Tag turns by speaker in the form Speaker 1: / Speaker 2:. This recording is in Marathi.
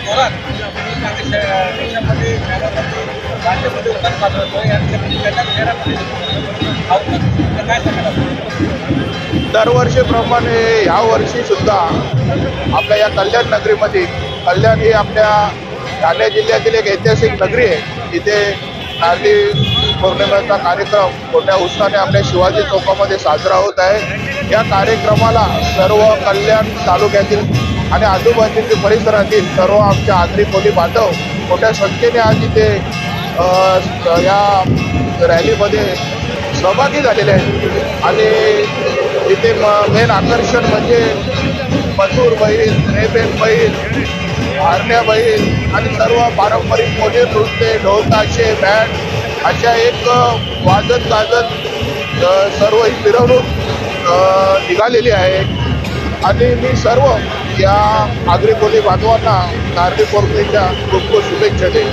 Speaker 1: जोरात देशामध्ये राज्यामध्ये उठाण पाजवतो यांच्यामध्ये त्याच्या शहरामध्ये काय सांगणार?
Speaker 2: दरवर्षीप्रमाणे या वर्षी सुद्धा आपल्या या कल्याण नगरीमध्ये, कल्याण ही आपल्या ठाणे जिल्ह्यातील एक ऐतिहासिक नगरी आहे. इथे नारळी पौर्णिमेचा कार्यक्रम मोठ्या उत्साहाने आपल्या शिवाजी चौकामध्ये साजरा होत आहे. या कार्यक्रमाला सर्व कल्याण तालुक्यातील आणि आजूबाजूच्या परिसरातील सर्व आमच्या आगरी कोळी बांधव मोठ्या संख्येने आज इथे या रॅलीमध्ये सहभागी झालेले आहेत. आणि इथे मेन आकर्षण म्हणजे मजूर बैल, रेबेन बैल, हरण्या बैल आणि सर्व पारंपरिक मोठे नृत्य, ढोल ताशे, बँड अशा एक वाजत गाजत सर्व ही मिरवणूक निघालेली आहे. आणि मी सर्व या आगरी कोळी बांधवांना नारळी पौर्णिमेच्या खूप खूप शुभेच्छा देईन.